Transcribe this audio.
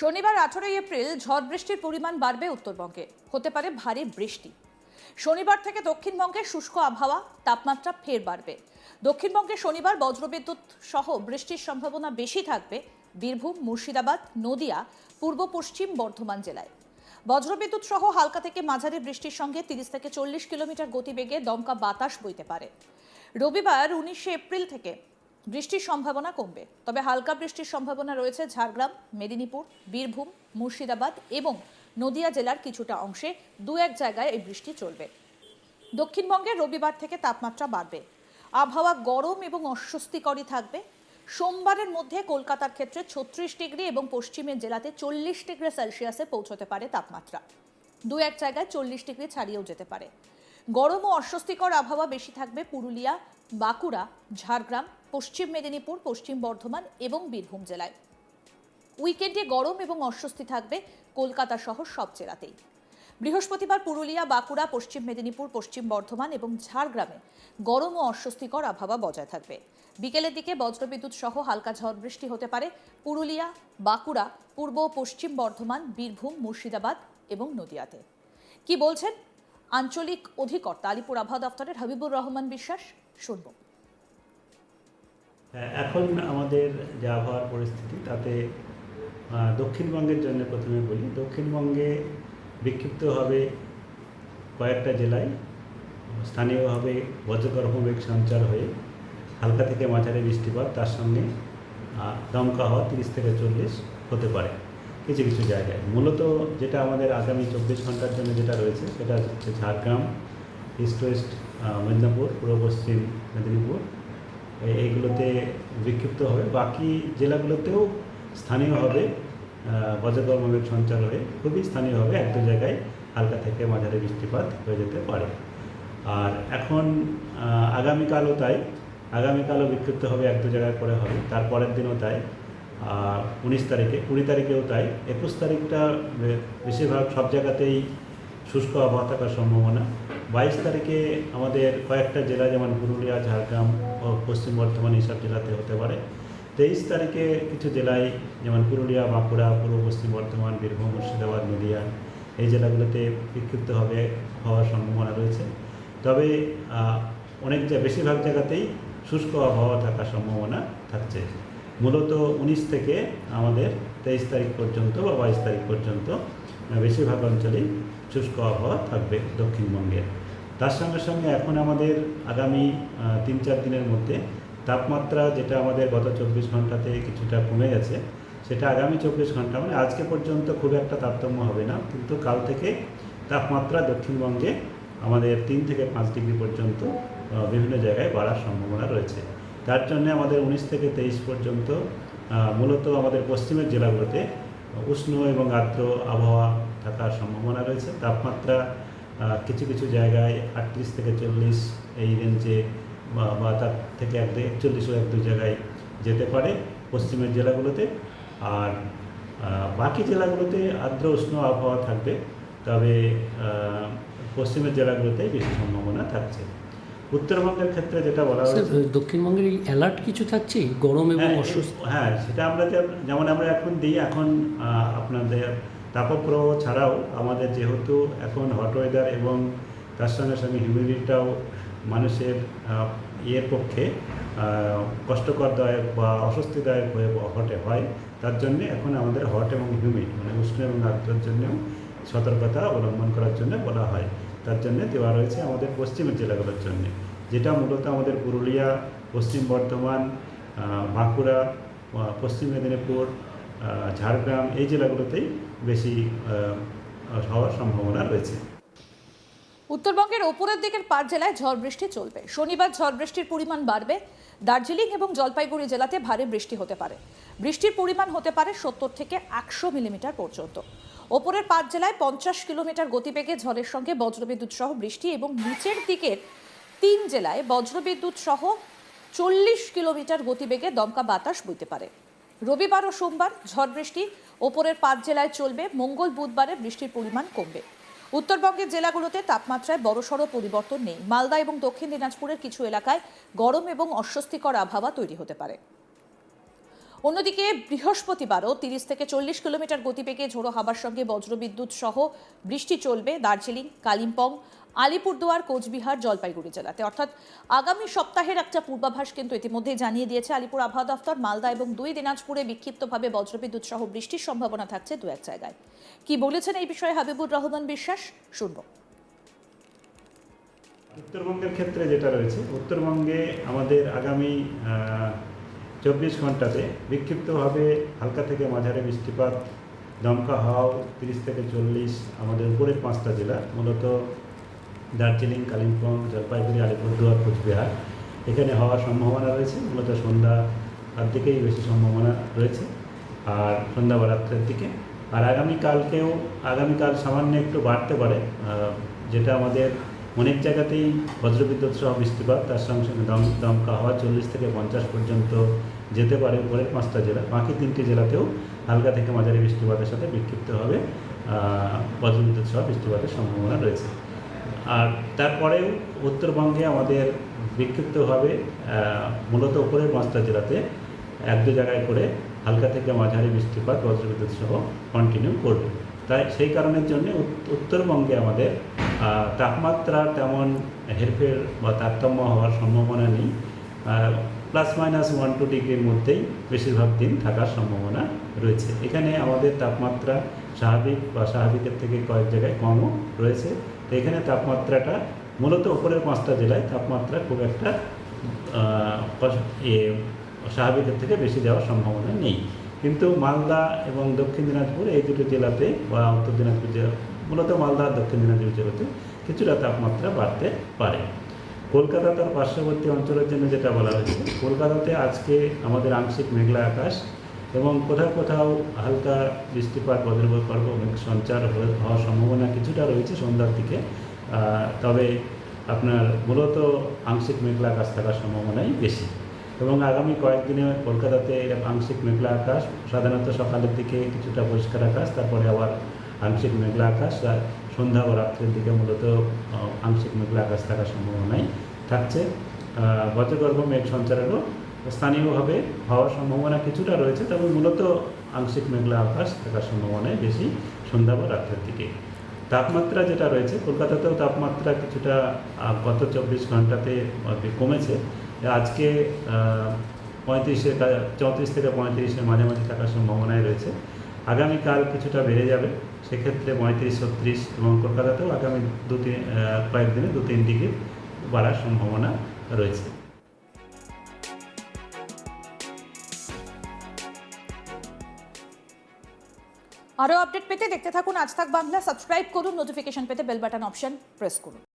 শনিবার 18 এপ্রিল ঝড় বৃষ্টির পরিমাণ বাড়বে উত্তরবঙ্গে, হতে পারে ভারী বৃষ্টি। শনিবার থেকে দক্ষিণবঙ্গে শুষ্ক আবহাওয়া, তাপমাত্রা ফের বাড়বে। দক্ষিণবঙ্গে শনিবার বজ্রবিদ্যুৎ সহ বৃষ্টির সম্ভাবনা বেশি থাকবে বীরভূম, মুর্শিদাবাদ, নদিয়া, পূর্ব পশ্চিম বর্ধমান জেলায়। বজ্রবিদ্যুৎ সহ হালকা থেকে মাঝারি বৃষ্টির সঙ্গে 30 থেকে 40 কিলোমিটার গতিবেগে দমকা বাতাস বইতে পারে। রবিবার 19 এপ্রিল থেকে বৃষ্টির সম্ভাবনা কমবে, তবে হালকা বৃষ্টির সম্ভাবনা রয়েছে ঝাড়গ্রাম, মেদিনীপুর, বীরভূম, মুর্শিদাবাদ এবং নদিয়া জেলার কিছুটা অংশে। দু এক জায়গায় এই বৃষ্টি চলবে। দক্ষিণবঙ্গে রবিবার থেকে তাপমাত্রা বাড়বে, আবহাওয়া গরম এবং অস্বস্তিকরই থাকবে। সোমবারের মধ্যে কলকাতার ক্ষেত্রে 36 ডিগ্রি এবং পশ্চিমের জেলাতে 40 ডিগ্রি সেলসিয়াসে পৌঁছতে পারে তাপমাত্রা। দু এক জায়গায় 40 ডিগ্রি ছাড়িয়েও যেতে পারে। গরম ও অস্বস্তিকর আবহাওয়া বেশি থাকবে পুরুলিয়া, বাঁকুড়া, ঝাড়গ্রাম, পশ্চিম মেদিনীপুর, পশ্চিম বর্ধমান এবং বীরভূম জেলায়। উইকেন্ডে গরম এবং অস্বস্তি থাকবে কলকাতা সহ সব জেলাতেই। বৃহস্পতিবার পুরুলিয়া, বাঁকুড়া, পশ্চিম মেদিনীপুর, পশ্চিম বর্ধমান এবং ঝাড়গ্রামে গরম ও অস্বস্তিকর আবহাওয়া বজায় থাকবে। বিকেলের দিকে বজ্রবিদ্যুৎ সহ হালকা ঝড় বৃষ্টি হতে পারে পুরুলিয়া, বাঁকুড়া, পূর্ব পশ্চিম বর্ধমান, বীরভূম, মুর্শিদাবাদ এবং নদিয়াতে। কি বলছেন আঞ্চলিক অধিকর্তা আলিপুর আবহাওয়া দপ্তরের হাবিবুর রহমান বিশ্বাস, শুনব। এখন আমাদের যে আবহাওয়ার পরিস্থিতি তাতে দক্ষিণবঙ্গের জন্য প্রথমে বলি, দক্ষিণবঙ্গে বিক্ষিপ্তভাবে কয়েকটা জেলায় স্থানীয়ভাবে বজ্রগর্ভ মেঘ সঞ্চার হয়ে হালকা থেকে মাঝারি বৃষ্টিপাত, তার সঙ্গে দমকা হওয়া 30 থেকে 40 হতে পারে কিছু কিছু জায়গায়। মূলত যেটা আমাদের আগামী 24 ঘন্টার জন্য যেটা রয়েছে সেটা হচ্ছে ঝাড়গ্রাম, ইস্ট ওয়েস্ট মেদিনীপুর, পূর্ব পশ্চিম মেদিনীপুর, এইগুলোতে বিক্ষিপ্ত হবে। বাকি জেলাগুলোতেও স্থানীয়ভাবে বজ্রগর্ভ মেঘ সঞ্চার হয়ে খুবই স্থানীয়ভাবে এক দু জায়গায় হালকা থেকে মাঝারি বৃষ্টিপাত হয়ে যেতে পারে। আর এখন আগামীকালও তাই, আগামীকালও বিক্ষিপ্ত হবে, এক দু জায়গায় করে হবে। তারপরের দিনও তাই, 19 তারিখে, 20 তারিখেও তাই। 21 তারিখটা বেশিরভাগ সব জায়গাতেই শুষ্ক আবহাওয়া থাকার সম্ভাবনা। 22 তারিখে আমাদের কয়েকটা জেলা যেমন পুরুলিয়া, ঝাড়গ্রাম ও পশ্চিম বর্ধমান এইসব জেলাতে হতে পারে। 23 তারিখে কিছু জেলায় যেমন পুরুলিয়া, বাঁকুড়া, পূর্ব পশ্চিম বর্ধমান, বীরভূম, মুর্শিদাবাদ, নদিয়া এই জেলাগুলোতে বিক্ষিপ্তভাবে হওয়ার সম্ভাবনা রয়েছে। তবে বেশিরভাগ জায়গাতেই শুষ্ক আবহাওয়া থাকার সম্ভাবনা থাকছে। মূলত 19 থেকে আমাদের 23 তারিখ পর্যন্ত বা 22 তারিখ পর্যন্ত বেশিরভাগ অঞ্চলেই শুষ্ক আবহাওয়া থাকবে দক্ষিণবঙ্গের। তার সঙ্গে সঙ্গে এখন আমাদের আগামী 3-4 দিনের মধ্যে তাপমাত্রা, যেটা আমাদের গত 24 ঘন্টাতে কিছুটা কমে গেছে, সেটা আগামী 24 ঘন্টা মানে আজকে পর্যন্ত খুব একটা তারতম্য হবে না, কিন্তু কাল থেকে তাপমাত্রা দক্ষিণবঙ্গে আমাদের 3 থেকে 5 ডিগ্রি পর্যন্ত বিভিন্ন জায়গায় বাড়ার সম্ভাবনা রয়েছে। তার জন্য আমাদের 19 থেকে 23 পর্যন্ত মূলত আমাদের পশ্চিমের জেলাগুলোতে উষ্ণ এবং আর্দ্র আবহাওয়া থাকার সম্ভাবনা রয়েছে। তাপমাত্রা কিছু কিছু জায়গায় 38 থেকে 40 এই রেঞ্জে বা তার থেকে 41ও এক দু জায়গায় যেতে পারে পশ্চিমের জেলাগুলোতে। আর বাকি জেলাগুলোতে আর্দ্র উষ্ণ আবহাওয়া থাকবে, তবে পশ্চিমের জেলাগুলোতে বেশি সম্ভাবনা থাকছে। উত্তরবঙ্গের ক্ষেত্রে যেটা বলা হয়েছে, দক্ষিণবঙ্গের এই অ্যালার্ট কিছু থাকছে গরম এবং অস্বস্তি। হ্যাঁ, সেটা আমরা যেমন আমরা এখন দিই। এখন আপনাদের তাপপ্রবাহ ছাড়াও আমাদের যেহেতু এখন হট ওয়েদার এবং তার সঙ্গে সঙ্গে হিউমিডিটিটাও মানুষের ইয়ের পক্ষে কষ্টকরদায়ক বা অস্বস্তিদায়ক হয়, তার জন্যে এখন আমাদের হট এবং হিউমিড মানে উষ্ণ এবং আর্দ্রের জন্যেও সতর্কতা অবলম্বন করার জন্য বলা হয়। তার জন্যে দেওয়া রয়েছে আমাদের পশ্চিমের জেলাগুলোর জন্য, যেটা মূলত আমাদের পুরুলিয়া, পশ্চিম বর্ধমান, বাঁকুড়া, পশ্চিম মেদিনীপুর, ঝাড়গ্রাম এই জেলাগুলোতেই বেশি হওয়ার সম্ভাবনা রয়েছে। উত্তরবঙ্গের ওপরের দিকের 5 জেলায় ঝড় বৃষ্টি চলবে। শনিবার ঝড় বৃষ্টির পরিমাণ বাড়বে। দার্জিলিং এবং জলপাইগুড়ি জেলাতে ভারী বৃষ্টি হতে পারে। বৃষ্টির পরিমাণ হতে পারে 70 থেকে 100 মিলিমিটার পর্যন্ত। ওপরের 5 জেলায় 50 কিলোমিটার গতিবেগে ঝড়ের সঙ্গে বজ্রবিদ্যুৎ সহ বৃষ্টি এবং নিচের দিকের 3 জেলায় বজ্রবিদ্যুৎ সহ 40 কিলোমিটার গতিবেগে দমকা বাতাস বইতে পারে। রবিবার ও সোমবার ঝড় বৃষ্টি ওপরের 5 জেলায় চলবে। মঙ্গল, বুধবারে বৃষ্টির পরিমাণ কমবে। উত্তরবঙ্গের জেলাগুলোতে তাপমাত্রায় বড়সড় পরিবর্তন নেই। মালদা এবং দক্ষিণ দিনাজপুরের কিছু এলাকায় গরম এবং অস্বস্তিকর আবহাওয়া তৈরি হতে পারে। অন্যদিকে বৃহস্পতিবারও 30 থেকে 40 কিলোমিটার গতিবেগে ঝোড়ো হাওয়ার সঙ্গে বজ্রবিদ্যুৎ সহ বৃষ্টি চলবে দার্জিলিং, কালিম্পং, আলিপুরদুয়ার, কোচবিহার, জলপাইগুড়ি জেলাতে। অর্থাৎ আগামী সপ্তাহের একটা পূর্বাভাস কিন্তু ইতিমধ্যেই জানিয়ে দিয়েছে আলিপুর আবহাওয়া দফতর। মালদা এবং 2 দিনাজপুরে বিক্ষিপ্তভাবে বজ্রবিদ্যুৎ সহ বৃষ্টির সম্ভাবনা থাকছে 2-1 জায়গায়। কি বলেছেন এই বিষয়ে হাবিবুর রহমান বিশ্বাস, শুনবো। উত্তরবঙ্গের ক্ষেত্রে যেটা রয়েছে, উত্তরবঙ্গে আমাদের আগামী 24 ঘন্টাতে বিক্ষিপ্তভাবে হালকা থেকে মাঝারি বৃষ্টিপাত, দমকা হাওয়া 30 থেকে 40 আমাদের উপরের 5টা জেলা, মূলত দার্জিলিং, কালিম্পং, জলপাইগুড়ি, আলিপুরদুয়ার, কোচবিহার, এখানে হওয়ার সম্ভাবনা রয়েছে। মূলত সন্ধ্যার দিকেই বেশি সম্ভাবনা রয়েছে, আর সন্ধ্যা বা রাত্রের দিকে। আর আগামীকাল সামান্য একটু বাড়তে পারে, যেটা আমাদের অনেক জায়গাতেই বজ্রবিদ্যুৎ সহ বৃষ্টিপাত, তার সঙ্গে সঙ্গে দমকা হাওয়া 40 থেকে 50 পর্যন্ত যেতে পারে উপরের 5টা জেলা। বাকি 3টি জেলাতেও হালকা থেকে মাঝারি বৃষ্টিপাতের সাথে বিক্ষিপ্তভাবে বজ্রবিদ্যুৎ সহ বৃষ্টিপাতের সম্ভাবনা রয়েছে। আর তারপরেও উত্তরবঙ্গে আমাদের বিক্ষিপ্তভাবে মূলত উপরের 5টা জেলাতে 1-2 জায়গায় করে হালকা থেকে মাঝারি বৃষ্টিপাত বজ্রবিদ্যুৎ সহ কন্টিনিউ করবে। তাই সেই কারণের জন্য উত্তরবঙ্গে আমাদের তাপমাত্রার তেমন হেরফের বা তারতম্য হওয়ার সম্ভাবনা নেই। ±1-2 ডিগ্রির মধ্যেই বেশিরভাগ দিন থাকার সম্ভাবনা রয়েছে। এখানে আমাদের তাপমাত্রা স্বাভাবিকের থেকে কয়েক জায়গায় কমও রয়েছে। তো এখানে তাপমাত্রাটা মূলত উপরের 5টা জেলায় তাপমাত্রা খুব একটা স্বাভাবিকের থেকে বেশি যাওয়ার সম্ভাবনা নেই। কিন্তু মালদা এবং দক্ষিণ দিনাজপুর এই দুটো জেলাতে বা উত্তর দিনাজপুর জেলা, মূলত মালদা আর দক্ষিণ দিনাজপুর জেলাতে কিছুটা তাপমাত্রা বাড়তে পারে। কলকাতা তার পার্শ্ববর্তী অঞ্চলের জন্য যেটা বলা হয়েছে, কলকাতাতে আজকে আমাদের আংশিক মেঘলা আকাশ এবং কোথাও কোথাও হালকা বৃষ্টিপাত, বজ্রপাত, মেঘ সঞ্চার হওয়ার সম্ভাবনা কিছুটা রয়েছে সন্ধ্যার দিকে। তবে আপনার মূলত আংশিক মেঘলা আকাশ থাকার সম্ভাবনাই বেশি। এবং আগামী কয়েকদিনে কলকাতাতে আংশিক মেঘলা আকাশ, সাধারণত সকালের দিকে কিছুটা পরিষ্কার আকাশ, তারপরে আবার আংশিক মেঘলা আকাশ, আর সন্ধ্যা ও রাত্রের দিকে মূলত আংশিক মেঘলা আকাশ থাকার সম্ভাবনাই থাকছে। বজ্রগর্ভ মেঘ সঞ্চারেরও স্থানীয়ভাবে হওয়ার সম্ভাবনা কিছুটা রয়েছে, তবে মূলত আংশিক মেঘলা আকাশ থাকার সম্ভাবনাই বেশি সন্ধ্যা বা রাত্রের দিকে। তাপমাত্রা যেটা রয়েছে, কলকাতাতেও তাপমাত্রা কিছুটা গত 24 ঘন্টাতে কমেছে। আজকে 34 থেকে 35-এর মাঝামাঝি থাকার সম্ভাবনাই রয়েছে। আগামীকাল কিছুটা বেড়ে যাবে, সেক্ষেত্রে 35-36, এবং কলকাতাতেও আগামী কয়েকদিনে 2-3 ডিগ্রি বাড়ার সম্ভাবনা রয়েছে। আরও আপডেট পেতে দেখতে থাকুন আজ তাক বাংলা। সাবস্ক্রাইব করুন, নোটিফিকেশন পেতে বেল বাটন অপশন প্রেস করুন।